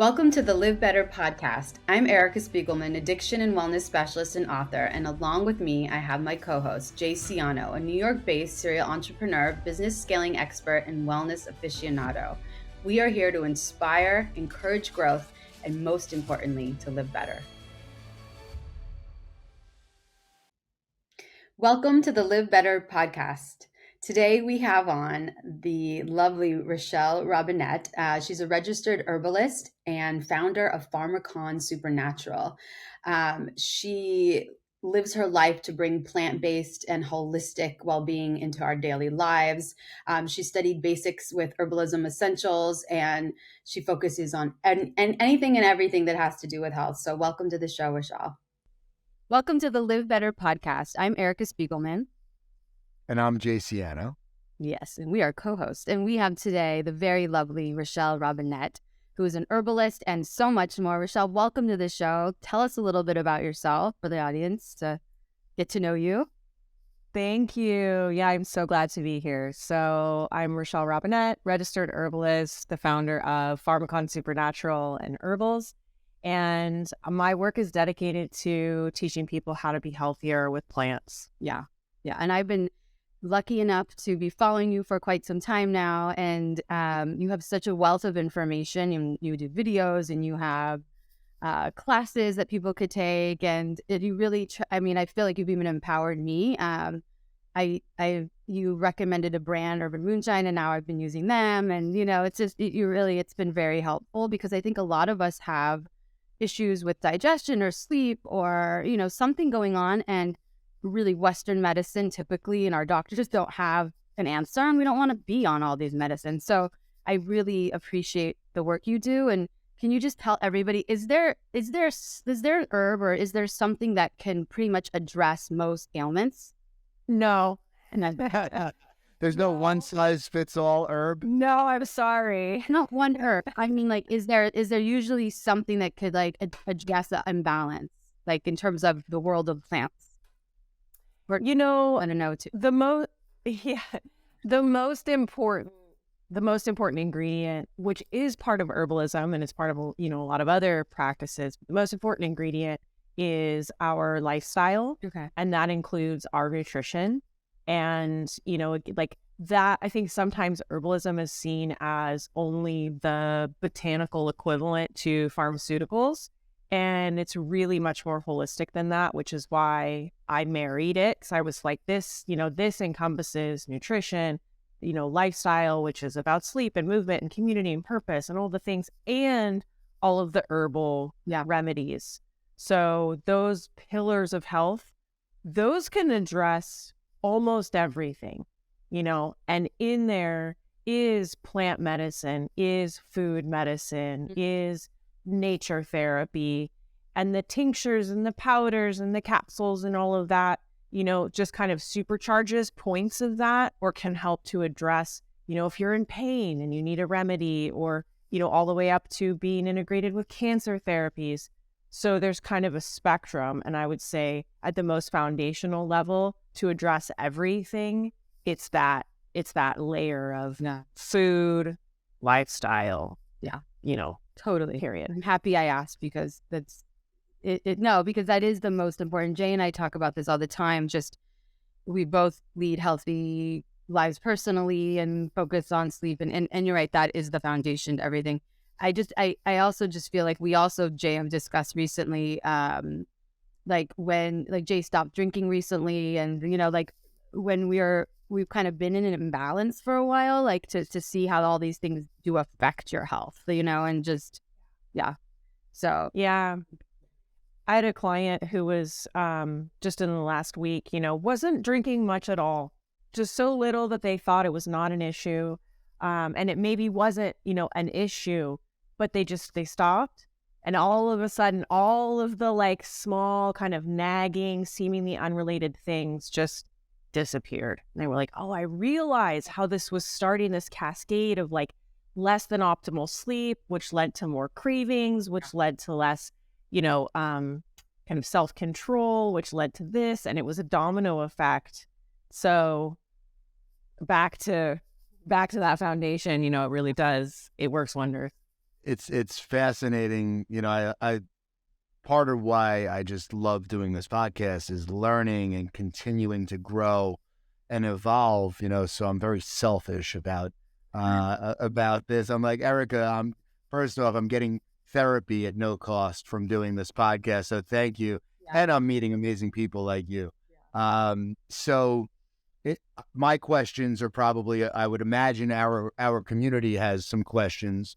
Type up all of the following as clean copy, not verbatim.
Welcome to the LivBtr podcast. I'm Erica Spiegelman, addiction and wellness specialist and author, and along with me, I have my co-host, Jay Siano, a New York-based serial entrepreneur, business scaling expert, and wellness aficionado. We are here to inspire, encourage growth, and most importantly, to live better. Welcome to the LivBtr podcast. Today we have on the lovely Rachelle Robinett. She's a registered herbalist and founder of Pharmacon Supernatural. She lives her life to bring plant-based and holistic well-being into our daily lives. She studied basics with herbalism essentials, and she focuses on anything and everything that has to do with health. So welcome to the show, Rachelle. Welcome to the LivBtr podcast. I'm Erica Spiegelman. And I'm Jay Siano. Yes, and we are co-hosts. And we have today the very lovely Rachelle Robinett, who is an herbalist and so much more. Rachelle, welcome to the show. Tell us a little bit about yourself for the audience to get to know you. Thank you. Yeah, I'm so glad to be here. So I'm Rachelle Robinett, registered herbalist, the founder of Pharmacon Supernatural and Herbals. And my work is dedicated to teaching people how to be healthier with plants. Yeah. And I've been lucky enough to be following you for quite some time now. And you have such a wealth of information. You do videos and you have classes that people could take. And you really, I feel like you've even empowered me. You recommended a brand, Urban Moonshine, and now I've been using them. And, it's been very helpful because I think a lot of us have issues with digestion or sleep or, something going on. And really Western medicine typically, and our doctors don't have an answer, and we don't want to be on all these medicines. So I really appreciate the work you do. And can you just tell everybody, is there an herb or is there something that can pretty much address most ailments? No. There's no one size fits all herb. No, I'm sorry. Not one herb. I mean, is there usually something that could address the imbalance, in terms of the world of plants? I don't know too. The most important ingredient, which is part of herbalism and it's part of a lot of other practices. The most important ingredient is our lifestyle. Okay. And that includes our nutrition. And, that I think sometimes herbalism is seen as only the botanical equivalent to pharmaceuticals. And it's really much more holistic than that, which is why I married it. Because I was like, this encompasses nutrition, lifestyle, which is about sleep and movement and community and purpose and all the things, and all of the herbal remedies. So those pillars of health, those can address almost everything, and in there is plant medicine, is food medicine, is nature therapy, and the tinctures and the powders and the capsules and all of that, just kind of supercharges points of that, or can help to address, if you're in pain and you need a remedy, or, all the way up to being integrated with cancer therapies. So there's kind of a spectrum. And I would say at the most foundational level to address everything, it's that layer of food, lifestyle. Yeah. Totally. Period. I'm happy I asked because because that is the most important. Jay and I talk about this all the time. Just we both lead healthy lives personally and focus on sleep. And you're right, that is the foundation to everything. I also just feel like we also, Jay, have discussed recently, when Jay stopped drinking recently, and when we've kind of been in an imbalance for a while, to see how all these things do affect your health, and just, yeah. So, yeah. I had a client who was just in the last week, wasn't drinking much at all, just so little that they thought it was not an issue. And it maybe wasn't, an issue, but they stopped. And all of a sudden, all of the small kind of nagging, seemingly unrelated things just disappeared. And they were like, oh, I realized how this was starting this cascade of less than optimal sleep, which led to more cravings, which led to less, kind of self-control, which led to this. And it was a domino effect. So back to that foundation, it really does. It works wonders. it's fascinating. I part of why I just love doing this podcast is learning and continuing to grow and evolve. So I'm very selfish about this. I'm like, Erica, first off, I'm getting therapy at no cost from doing this podcast, so thank you. Yeah. And I'm meeting amazing people like you. So my questions are probably, I would imagine our community has some questions.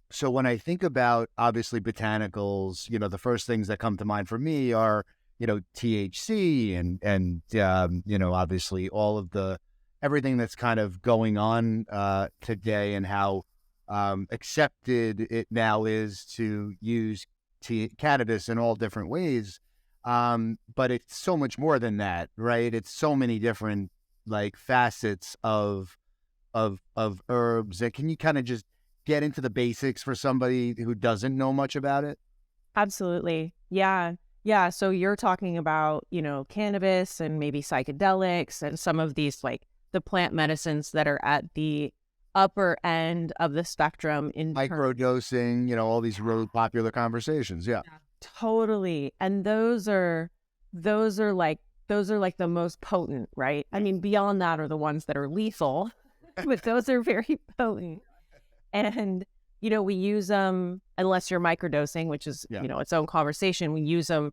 So when I think about, obviously, botanicals, the first things that come to mind for me are, THC and obviously all of everything that's kind of going on today, and how accepted it now is to use cannabis in all different ways. But it's so much more than that, right? It's so many different facets of herbs. And can you kind of just get into the basics for somebody who doesn't know much about it? Absolutely. Yeah. Yeah. So you're talking about, cannabis and maybe psychedelics and some of these the plant medicines that are at the upper end of the spectrum in microdosing, all these really popular conversations. Yeah. Totally. And those are the most potent, right? I mean, beyond that are the ones that are lethal, but those are very potent. And, we use them, unless you're microdosing, which is, its own conversation. We use them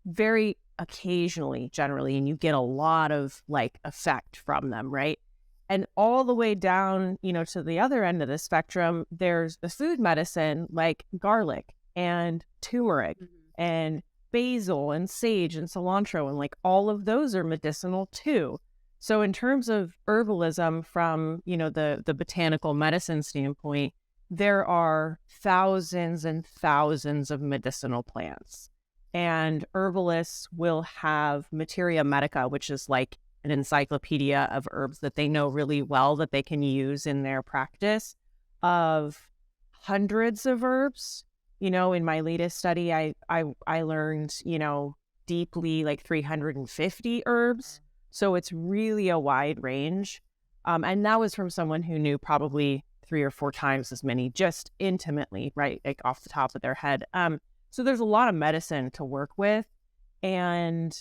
very occasionally, generally, and you get a lot of effect from them, right? And all the way down, to the other end of the spectrum, there's the food medicine like garlic and turmeric and basil and sage and cilantro, and all of those are medicinal too. So in terms of herbalism from, the botanical medicine standpoint, there are thousands and thousands of medicinal plants. And herbalists will have materia medica, which is an encyclopedia of herbs that they know really well that they can use in their practice, of hundreds of herbs. In my latest study, I learned, deeply 350 herbs. So it's really a wide range. And that was from someone who knew probably 3 or 4 times as many, just intimately, right? Off the top of their head. So there's a lot of medicine to work with. And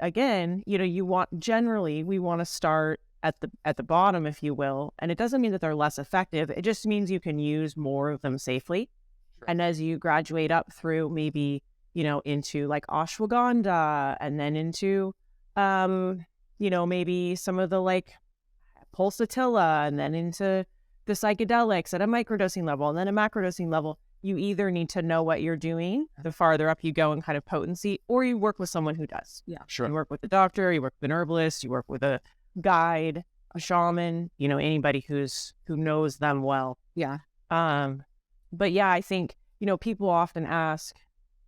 again, we want to start at the bottom, if you will. And it doesn't mean that they're less effective. It just means you can use more of them safely. Sure. And as you graduate up through maybe, into ashwagandha, and then into, maybe some of the pulsatilla, and then into the psychedelics at a microdosing level, and then a macrodosing level, you either need to know what you're doing the farther up you go in kind of potency, or you work with someone who does. Yeah, sure. You work with a doctor, you work with an herbalist, you work with a guide, a shaman, anybody who knows them well. Yeah. But yeah, I think, people often ask,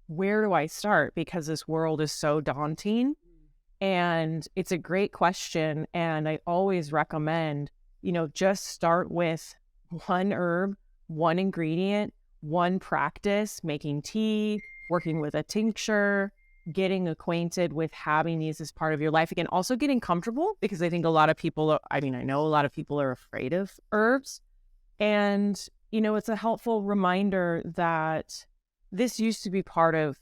where do I start? Because this world is so daunting. And it's a great question. And I always recommend, just start with one herb, one ingredient, one practice, making tea, working with a tincture, getting acquainted with having these as part of your life. Again, also getting comfortable, because I think a lot of people, I know a lot of people are afraid of herbs. And, it's a helpful reminder that this used to be part of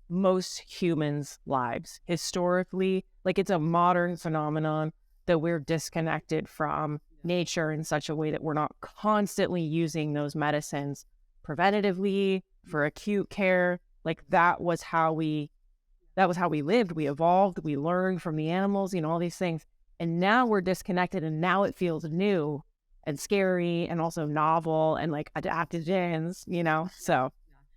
most humans' lives. Historically, it's a modern phenomenon that we're disconnected from nature in such a way that we're not constantly using those medicines preventatively for acute care. That was how we lived. We evolved, we learned from the animals, all these things. And now we're disconnected, and now it feels new and scary and also novel and adaptogens, So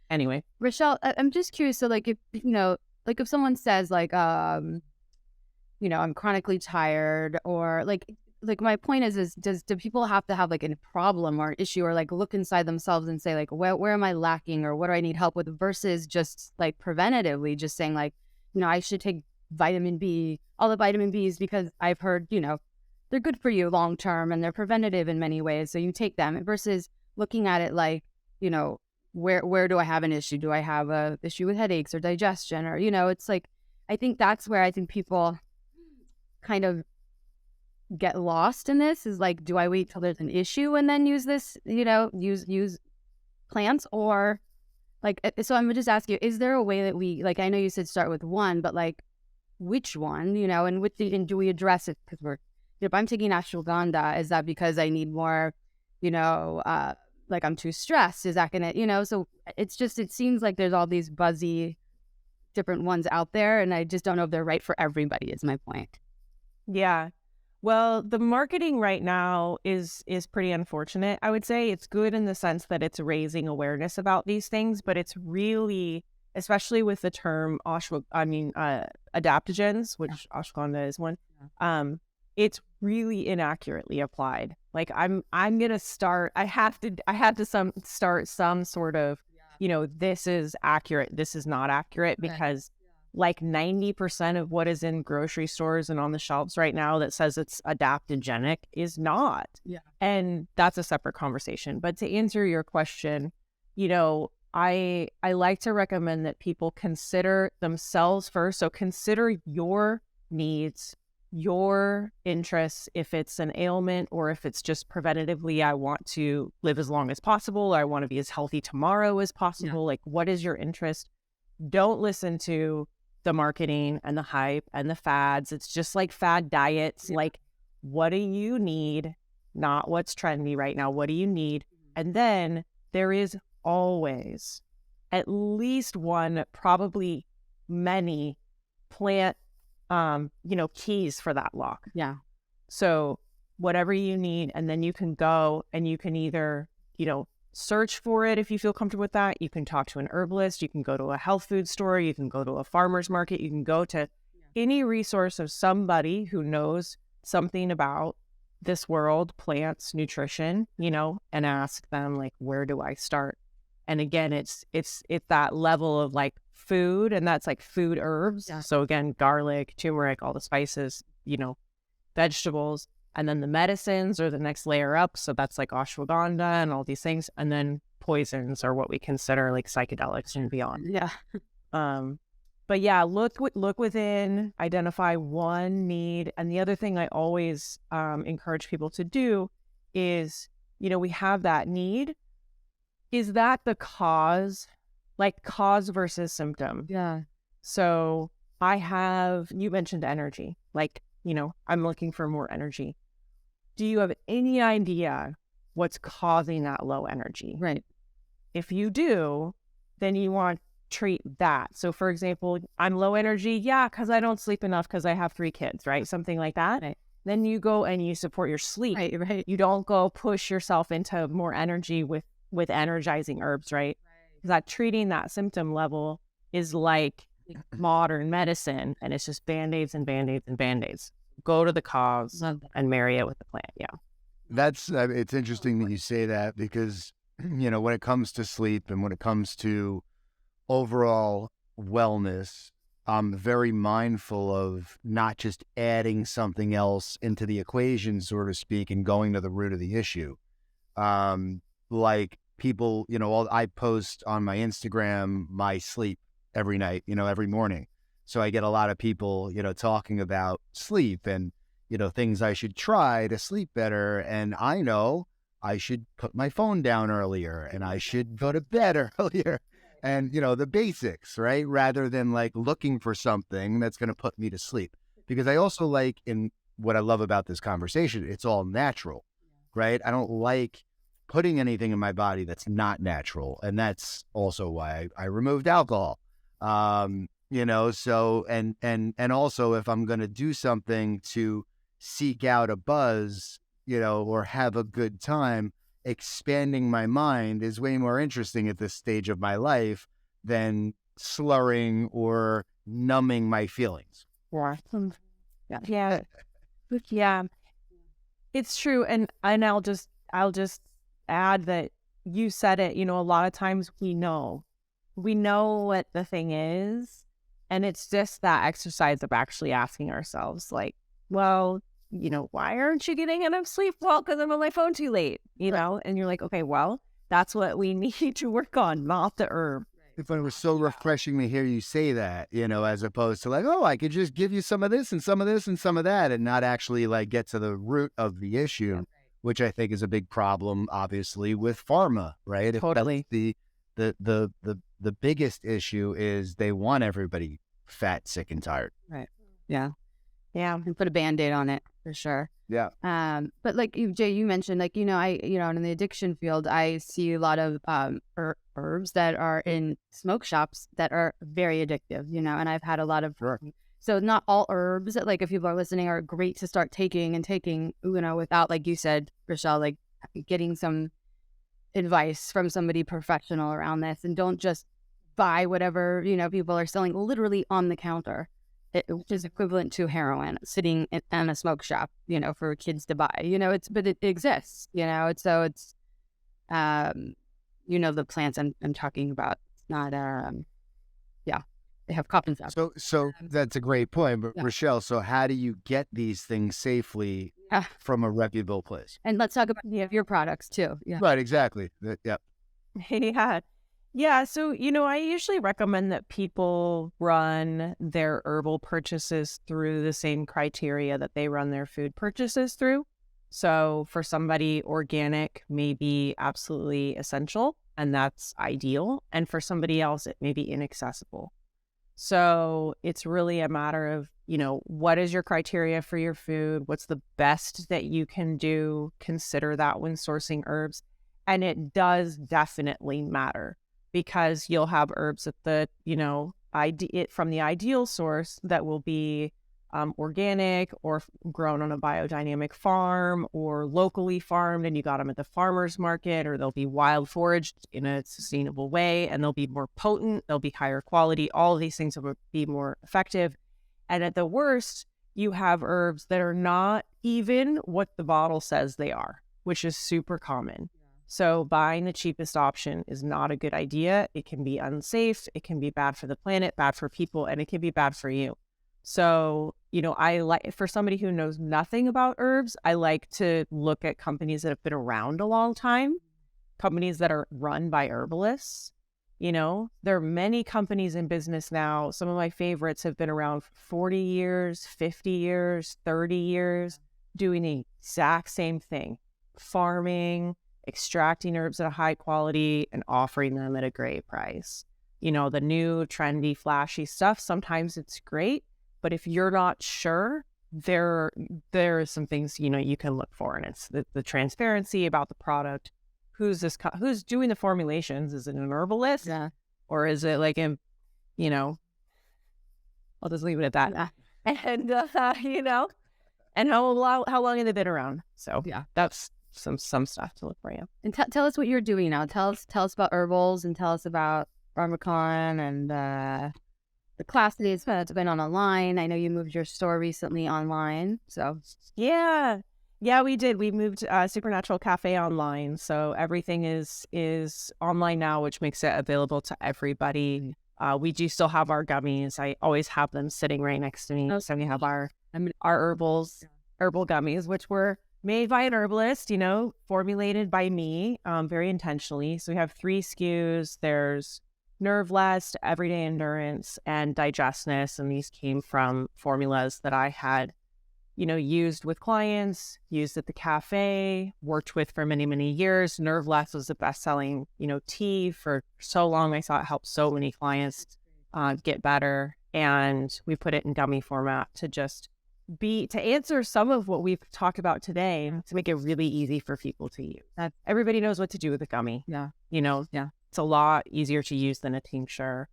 anyway. Rachelle, I'm just curious. So if someone says I'm chronically tired, or my point is do people have to have a problem or an issue, or look inside themselves and say where am I lacking, or what do I need help with, versus just preventatively just saying I should take vitamin B, all the vitamin Bs, because I've heard, they're good for you long term and they're preventative in many ways. So you take them, versus looking at it where do I have an issue? Do I have a issue with headaches or digestion? Or, it's I think that's where I think people kind of get lost in this, is do I wait till there's an issue and then use this, use plants or like, so I'm gonna just ask you, is there a way that we, like, I know you said start with one, but like which one, and and do we address it? Because if I'm taking ashwagandha, is that because I need more, like I'm too stressed? Is that gonna, so it seems like there's all these buzzy different ones out there, and I just don't know if they're right for everybody, is my point. Yeah. Well, the marketing right now is pretty unfortunate. I would say it's good in the sense that it's raising awareness about these things, but it's really, especially with the term adaptogens, which ashwagandha is one. It's really inaccurately applied. Like I'm gonna start. I have to start some sort of, this is accurate, this is not accurate, because like 90% of what is in grocery stores and on the shelves right now that says it's adaptogenic is not. Yeah. And that's a separate conversation. But to answer your question, I like to recommend that people consider themselves first. So consider your needs, your interests, if it's an ailment or if it's just preventatively, I want to live as long as possible, or I want to be as healthy tomorrow as possible. Like, what is your interest? Don't listen to the marketing and the hype and the fads. It's just like fad diets. Like, what do you need? Not what's trendy right now. What do you need? And then there is always at least one, probably many plant, keys for that lock. Yeah. So whatever you need, and then you can go and you can either, search for it if you feel comfortable with that. You can talk to an herbalist. You can go to a health food store. You can go to a farmer's market. You can go to any resource of somebody who knows something about this world, plants, nutrition, and ask them, like, where do I start? And again, it's that level of like food, and that's like food herbs. Yeah. So again, garlic, turmeric, all the spices, vegetables. And then the medicines are the next layer up. So that's like ashwagandha and all these things. And then poisons are what we consider like psychedelics and beyond. Yeah. But yeah, look within, identify one need. And the other thing I always encourage people to do is, we have that need. Is that the cause? Like cause versus symptom. Yeah. So you mentioned energy. Like, I'm looking for more energy. Do you have any idea what's causing that low energy? Right. If you do, then you want to treat that. So for example, I'm low energy. Yeah, because I don't sleep enough because I have 3 kids, right? Something like that. Right. Then you go and you support your sleep. Right. You don't go push yourself into more energy with energizing herbs, right? Because that treating that symptom level is like modern medicine, and it's just Band-Aids and Band-Aids and Band-Aids. Go to the cause and marry it with the plant. Yeah. That's, it's interesting that you say that, because, when it comes to sleep and when it comes to overall wellness, I'm very mindful of not just adding something else into the equation, so to speak, and going to the root of the issue. Like people, I post on my Instagram my sleep every night, every morning. So I get a lot of people, talking about sleep and, things I should try to sleep better. And I know I should put my phone down earlier, and I should go to bed earlier, and, the basics, right? Rather than like looking for something that's going to put me to sleep. Because I also like, in what I love about this conversation, it's all natural, right? I don't like putting anything in my body that's not natural. And that's also why I removed alcohol. So, and also if I'm going to do something to seek out a buzz, or have a good time, expanding my mind is way more interesting at this stage of my life than slurring or numbing my feelings. Yeah. Yeah. It's true. And I'll just add that you said it, a lot of times we know what the thing is. And it's just that exercise of actually asking ourselves, like, well, why aren't you getting enough sleep? Well, because I'm on my phone too late, and you're like, okay, well, that's what we need to work on, not the herb. But it was so refreshing to hear you say that, as opposed to like, oh, I could just give you some of this and some of this and some of that, and not actually like get to the root of the issue, which I think is a big problem, obviously, with pharma, right? Totally. The biggest issue is they want everybody fat, sick, and tired. Right. Yeah. Yeah. And put a Band-Aid on it for sure. Yeah. But like Jay, you mentioned, like, in the addiction field, I see a lot of herbs that are in smoke shops that are very addictive, and I've had a lot of, Sure. So not all herbs, like if people are listening, are great to start taking, without, like you said, Rachelle, like getting some advice from somebody professional around this, and don't just buy whatever, people are selling literally on the counter. Which is equivalent to heroin sitting in a smoke shop, for kids to buy, but it exists, it's the plants I'm talking about. It's not, they have cough and stuff. So that's a great point. But Yeah. Rachelle, so how do you get these things safely from a reputable place? And let's talk about your products too. Yeah. Right, exactly. Yeah. Yeah. Yeah. So, I usually recommend that people run their herbal purchases through the same criteria that they run their food purchases through. So for somebody, organic may be absolutely essential, and that's ideal. And for somebody else, it may be inaccessible. So it's really a matter of, what is your criteria for your food? What's the best that you can do? Consider that when sourcing herbs. And it does definitely matter, because you'll have herbs at the, from the ideal source that will be organic or grown on a biodynamic farm or locally farmed, and you got them at the farmer's market, or they'll be wild foraged in a sustainable way, and they'll be more potent, they'll be higher quality. All of these things will be more effective. And at the worst, you have herbs that are not even what the bottle says they are, which is super common. So buying the cheapest option is not a good idea. It can be unsafe. It can be bad for the planet, bad for people, and it can be bad for you. So, I like, for somebody who knows nothing about herbs, I like to look at companies that have been around a long time, companies that are run by herbalists. There are many companies in business now. Some of my favorites have been around for 40 years, 50 years, 30 years, doing the exact same thing, farming, extracting herbs at a high quality, and offering them at a great price. The new trendy, flashy stuff, sometimes it's great, but if you're not sure, there are some things, you can look for, and it's the transparency about the product. Who's doing the formulations? Is it an herbalist? Yeah. Or is it like I'll just leave it at that. Yeah. And, and how long have they been around? So Yeah. that's some stuff to look for you. And tell us what you're doing now. Tell us about herbals, and tell us about PharmaCon and the classes that's been online. I know you moved your store recently online. So Yeah, we did. We moved Supernatural Cafe online, so everything is online now, which makes it available to everybody. We do still have our gummies. I always have them sitting right next to me. Oh. So we have our herbal gummies, which were made by an herbalist, formulated by me, very intentionally. So we have 3 SKUs. There's Nerve Less, Everyday Endurance, and Digestness. And these came from formulas that I had, used with clients, used at the cafe, worked with for many, many years. Nerve Less was the best-selling, tea for so long. I saw it help so many clients get better. And we put it in gummy format to answer some of what we've talked about today, to make it really easy for people to use. Everybody knows what to do with a gummy. Yeah. Yeah. It's a lot easier to use than a tincture.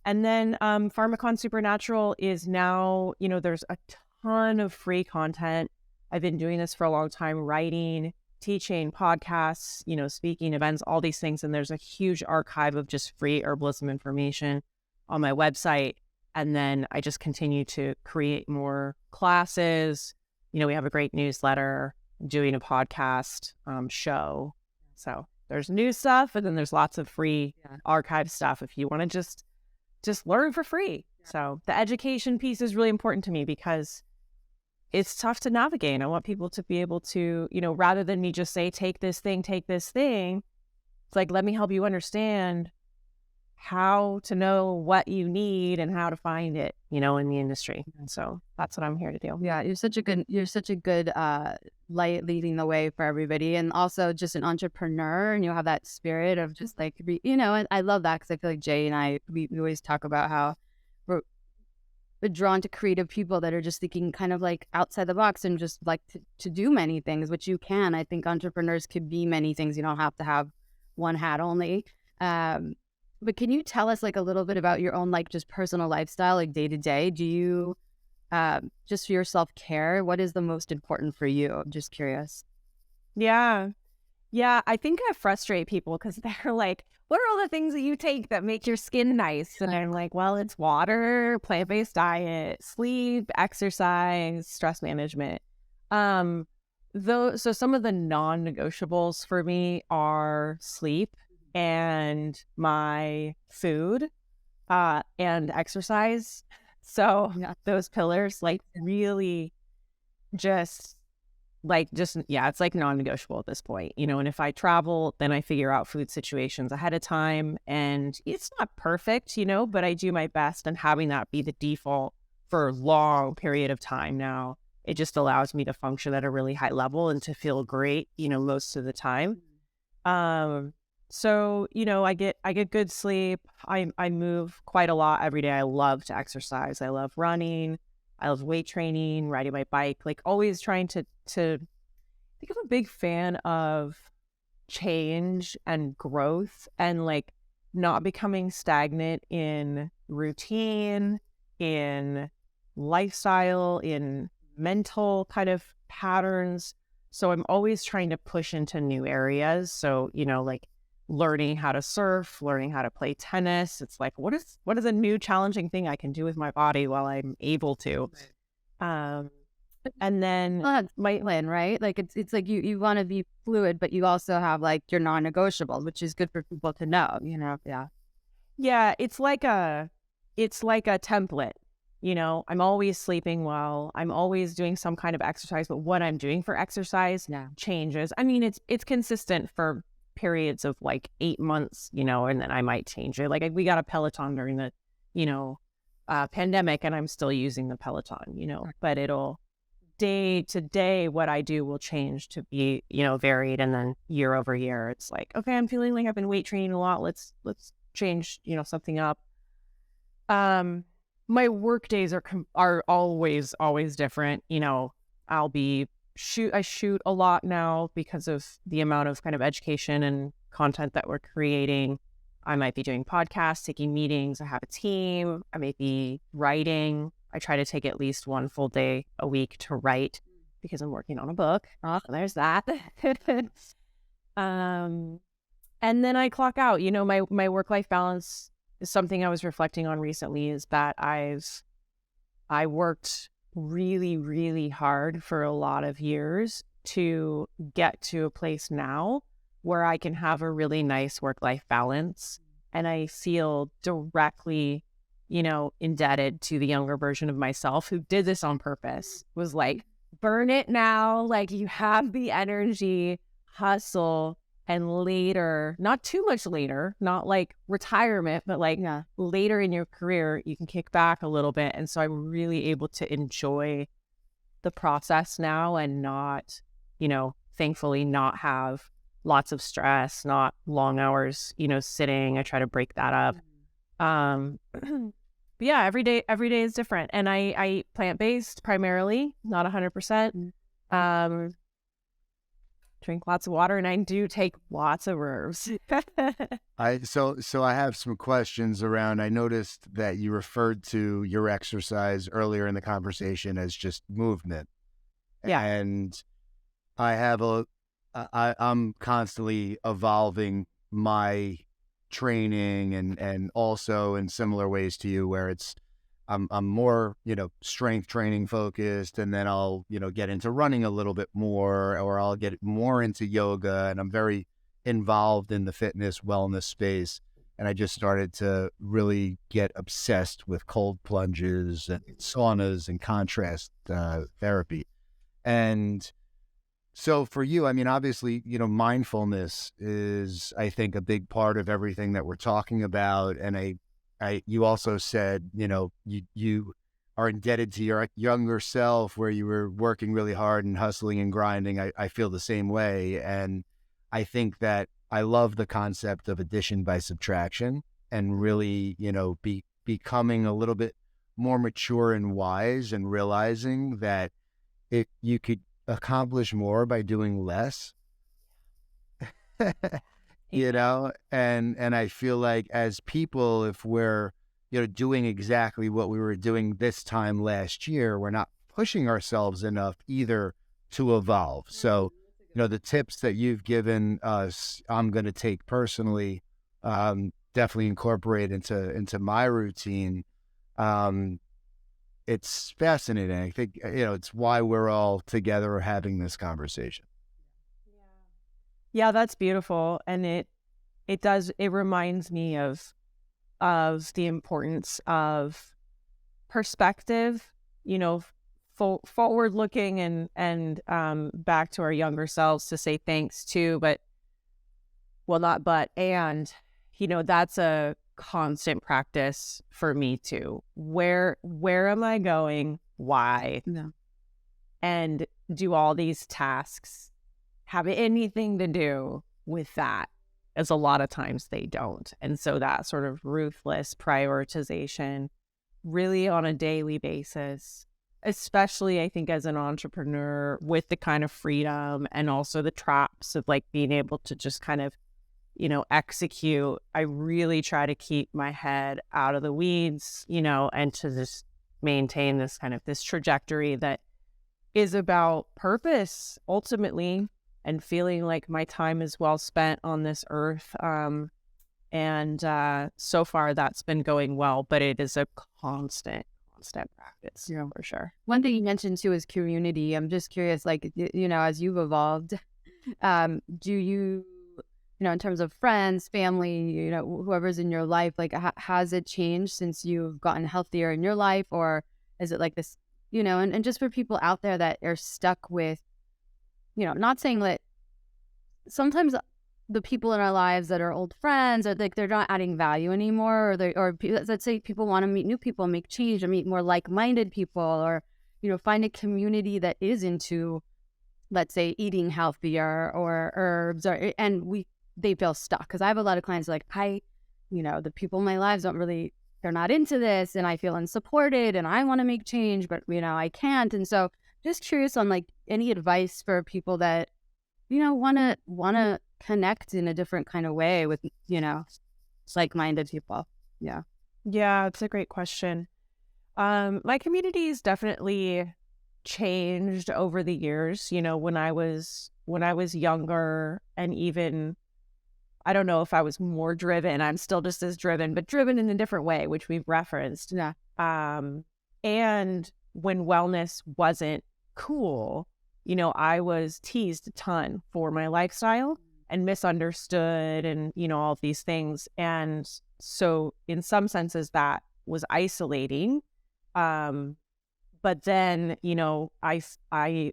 And then PharmaCon Supernatural is now, there's a ton of free content. I've been doing this for a long time, writing, teaching, podcasts, speaking, events, all these things. And there's a huge archive of just free herbalism information on my website. And then I just continue to create more classes. We have a great newsletter, doing a podcast show. So there's new stuff, and then there's lots of free archive stuff if you want to just learn for free. Yeah. So the education piece is really important to me, because it's tough to navigate. I want people to be able to, rather than me just say, take this thing, it's like, let me help you understand how to know what you need and how to find it, you know, in the industry. And so that's what I'm here to do. Yeah, you're such a good light leading the way for everybody, and also just an entrepreneur, and you have that spirit of just like, you know, and I love that because I feel like Jay and I, we always talk about how we're drawn to creative people that are just thinking kind of like outside the box and just like to do many things, which you can. I think entrepreneurs could be many things. You don't have to have one hat only. But can you tell us like a little bit about your own like just personal lifestyle, like day to day? Do you just for your self-care, what is the most important for you? I'm just curious. Yeah. Yeah. I think I frustrate people because they're like, what are all the things that you take that make your skin nice? And I'm like, well, it's water, plant-based diet, sleep, exercise, stress management. So some of the non-negotiables for me are sleep and my food, and exercise. So those pillars, like really just yeah, it's like non-negotiable at this point, you know. And if I travel, then I figure out food situations ahead of time, and it's not perfect, you know, but I do my best, and having that be the default for a long period of time now, it just allows me to function at a really high level and to feel great, you know, most of the time. So, you know, I get good sleep. I move quite a lot every day. I love to exercise. I love running. I love weight training, riding my bike, like always trying to I think I'm a big fan of change and growth, and like not becoming stagnant in routine, in lifestyle, in mental kind of patterns. So I'm always trying to push into new areas. So, you know, like learning how to surf, learning how to play tennis. It's like, what is a new challenging thing I can do with my body while I'm able to? And then my plan, right? Like it's like you want to be fluid, but you also have like your non-negotiables, which is good for people to know, you know? Yeah. Yeah. It's like a template, you know. I'm always sleeping well. I'm always doing some kind of exercise, but what I'm doing for exercise changes. I mean, it's consistent for periods of like 8 months, you know, and then I might change it. Like we got a Peloton during the, you know, pandemic, and I'm still using the Peloton, you know, but it'll day to day, what I do will change to be, you know, varied. And then year over year, it's like, okay, I'm feeling like I've been weight training a lot. Let's change, you know, something up. My work days are always different. You know, I shoot a lot now because of the amount of kind of education and content that we're creating. I might be doing podcasts, taking meetings. I have a team. I may be writing. I try to take at least one full day a week to write because I'm working on a book. So there's that. And then I clock out. You know, my work-life balance is something I was reflecting on recently, is that I worked really, really hard for a lot of years to get to a place now where I can have a really nice work-life balance. And I feel directly, you know, indebted to the younger version of myself who did this on purpose, was like, burn it now. Like, you have the energy, hustle, and later, not too much later, not like retirement, but like later in your career, you can kick back a little bit. And so I'm really able to enjoy the process now and not, you know, thankfully not have lots of stress, not long hours, you know, sitting. I try to break that up. But yeah, every day is different. And I eat plant-based primarily, not 100%. Drink lots of water, and I do take lots of herbs. So I have some questions around. I noticed that you referred to your exercise earlier in the conversation as just movement. Yeah. And I'm constantly evolving my training and also in similar ways to you, where I'm more, you know, strength training focused, and then I'll, you know, get into running a little bit more, or I'll get more into yoga, and I'm very involved in the fitness wellness space. And I just started to really get obsessed with cold plunges and saunas and contrast therapy. And So for you, I mean, obviously, mindfulness is, I think, a big part of everything that we're talking about. And you also said, you are indebted to your younger self where you were working really hard and hustling and grinding. I feel the same way. And I think that I love the concept of addition by subtraction and really, becoming a little bit more mature and wise and realizing that you could accomplish more by doing less. And I feel like as people, if we're doing exactly what we were doing this time last year, we're not pushing ourselves enough either to evolve. So the tips that you've given us, I'm going to take personally, definitely incorporate into my routine. It's fascinating. I think, it's why we're all together having this conversation. Yeah, that's beautiful. And it reminds me of the importance of perspective, forward looking and back to our younger selves to say thanks to, and that's a constant practice for me too. Where am I going? Why? No. And do all these tasks have anything to do with that? As a lot of times they don't. And so that sort of ruthless prioritization really on a daily basis, especially I think as an entrepreneur with the kind of freedom and also the traps of like being able to just kind of execute. I really try to keep my head out of the weeds, and to just maintain this trajectory that is about purpose ultimately and feeling like my time is well spent on this earth. And so far that's been going well, but it is a constant practice, for sure. One thing you mentioned too is community. I'm just curious, like, as you've evolved, do you, in terms of friends, family, whoever's in your life, like, has it changed since you've gotten healthier in your life? Or is it like this, and just for people out there that are stuck with, not saying that sometimes the people in our lives that are old friends are like, they're not adding value anymore, or let's say people want to meet new people, make change, or meet more like-minded people, or, find a community that is into, let's say, eating healthier or herbs, and they feel stuck. Because I have a lot of clients like, the people in my lives they're not into this, and I feel unsupported, and I want to make change, but I can't. And so just curious on like any advice for people that want to connect in a different kind of way with like-minded people. Yeah it's a great question. My community's definitely changed over the years. When I was younger, and even I don't know if I was more driven. I'm still just as driven, but driven in a different way, which we've referenced. Yeah. And when wellness wasn't cool, I was teased a ton for my lifestyle and misunderstood and, all of these things. And so in some senses that was isolating. But then, I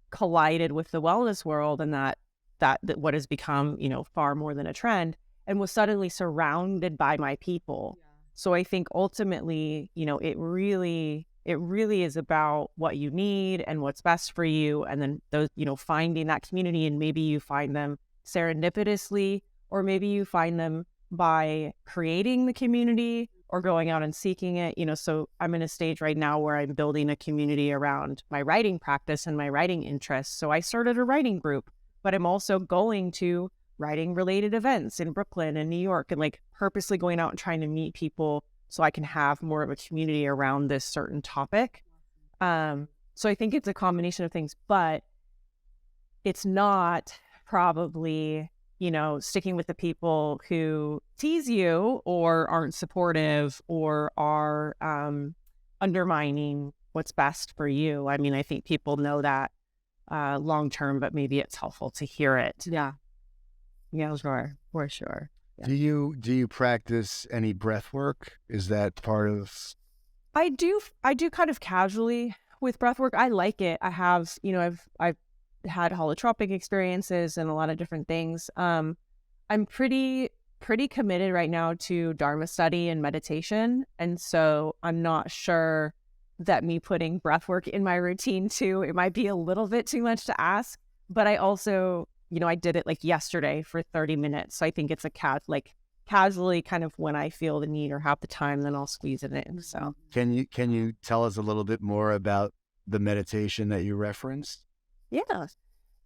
collided with the wellness world, and that what has become, far more than a trend, and was suddenly surrounded by my people. Yeah. So I think ultimately, it really is about what you need and what's best for you. And then those, finding that community, and maybe you find them serendipitously, or maybe you find them by creating the community or going out and seeking it. So I'm in a stage right now where I'm building a community around my writing practice and my writing interests. So I started a writing group, but I'm also going to writing related events in Brooklyn and New York, and like purposely going out and trying to meet people so I can have more of a community around this certain topic. So I think it's a combination of things, but it's not probably, sticking with the people who tease you or aren't supportive or are undermining what's best for you. I mean, I think people know that long term, but maybe it's helpful to hear it. Yeah, sure, for sure. Yeah. Do you practice any breath work? Is that part of? I do kind of casually with breath work. I like it. I have, I've had holotropic experiences and a lot of different things. I'm pretty committed right now to Dharma study and meditation. And so I'm not sure that me putting breath work in my routine too, it might be a little bit too much to ask. But I also, I did it like yesterday for 30 minutes. So I think it's casually kind of when I feel the need or have the time, then I'll squeeze it in. So can you tell us a little bit more about the meditation that you referenced?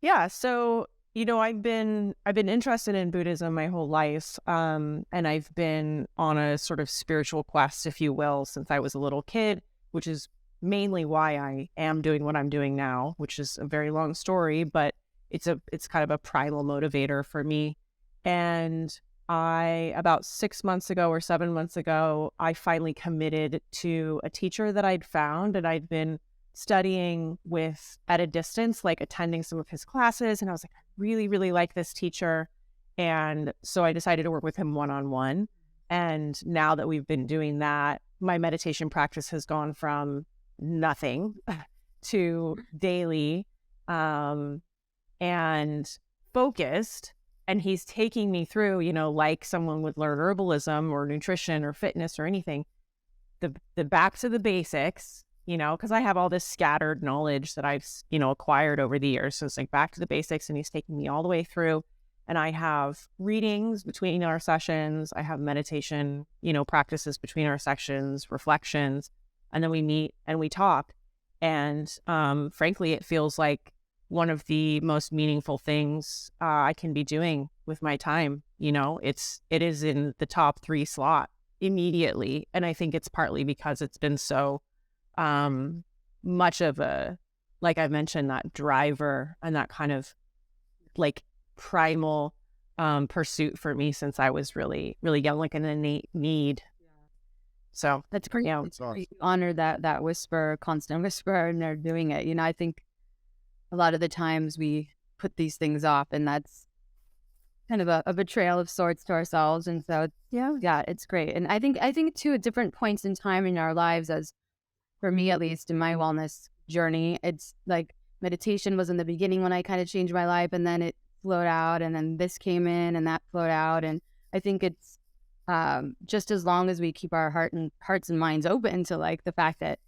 Yeah. So, I've been interested in Buddhism my whole life. And I've been on a sort of spiritual quest, if you will, since I was a little kid, which is mainly why I am doing what I'm doing now, which is a very long story, but it's kind of a primal motivator for me. And about 6 months ago or 7 months ago, I finally committed to a teacher that I'd found, and I'd been studying with at a distance, like attending some of his classes. And I was like, I really, really like this teacher. And so I decided to work with him one-on-one. And now that we've been doing that, my meditation practice has gone from nothing to daily and focused. And he's taking me through, like someone would learn herbalism or nutrition or fitness or anything, the back to the basics, because I have all this scattered knowledge that I've, acquired over the years. So it's like back to the basics, and he's taking me all the way through. And I have readings between our sessions. I have meditation, practices between our sessions, reflections, and then we meet and we talk. And frankly, it feels like one of the most meaningful things I can be doing with my time. It is in the top 3 slot immediately. And I think it's partly because it's been so much of a, like I mentioned, that driver and that kind of like primal pursuit for me since I was really, really young, like an innate need. So that's great. Yeah, it's awesome. Honor that whisper, constant whisper, and they're doing it. I think a lot of the times we put these things off, and that's kind of a betrayal of sorts to ourselves. And so, it's great. And I think too, at different points in time in our lives, as for me, at least in my wellness journey, it's like meditation was in the beginning when I kind of changed my life, and then it flowed out, and then this came in and that flowed out. And I think it's just as long as we keep our hearts and minds open to like the fact that,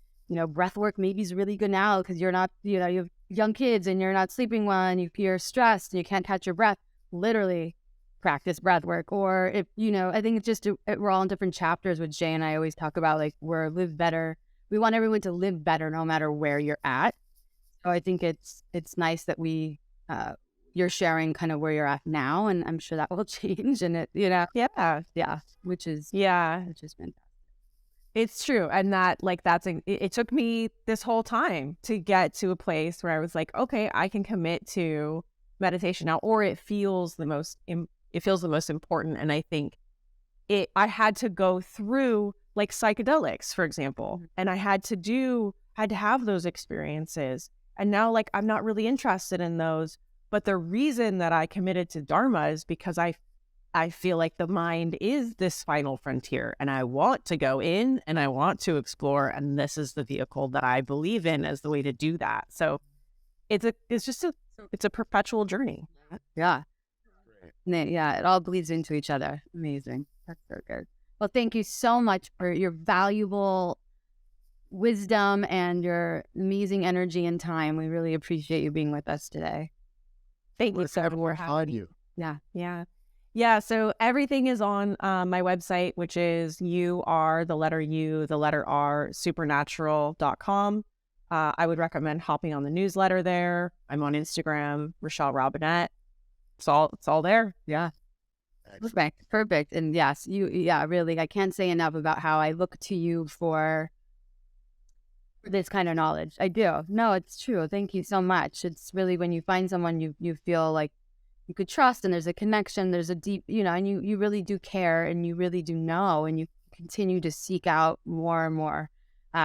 breath work maybe is really good now because you're not, you have young kids and you're not sleeping well and you're stressed and you can't catch your breath. Literally practice breath work. Or if, I think it's just, we're all in different chapters, which Jay and I always talk about, like we're live better. We want everyone to live better no matter where you're at. So I think it's nice that you're sharing kind of where you're at now, and I'm sure that will change. And which is fantastic. It's true. And that it took me this whole time to get to a place where I was like, okay, I can commit to meditation now, or it feels the most important. And I think I had to go through like psychedelics, for example, and I had to have those experiences. And now like I'm not really interested in those. But the reason that I committed to Dharma is because I feel like the mind is this final frontier, and I want to go in and I want to explore, and this is the vehicle that I believe in as the way to do that. So it's a perpetual journey. Yeah. Yeah, it all bleeds into each other. Amazing. That's so good. Well, thank you so much for your valuable wisdom and your amazing energy and time. We really appreciate you being with us today. Thank you so much for having you. Yeah. So everything is on my website, which is the letter R, supernatural.com. I would recommend hopping on the newsletter there. I'm on Instagram, Rachelle Robinett. It's all there. Yeah. Perfect. And yes, really, I can't say enough about how I look to you for this kind of knowledge. I do. No, it's true. Thank you so much. It's really when you find someone you feel like you could trust, and there's a connection, there's a deep, and you really do care, and you really do know, and you continue to seek out more and more,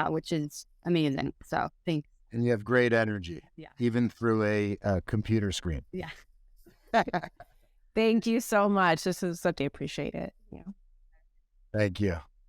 which is amazing. So thanks. And you have great energy, even through a computer screen. Yeah. Thank you so much. This is such, I appreciate it. Yeah. Thank you.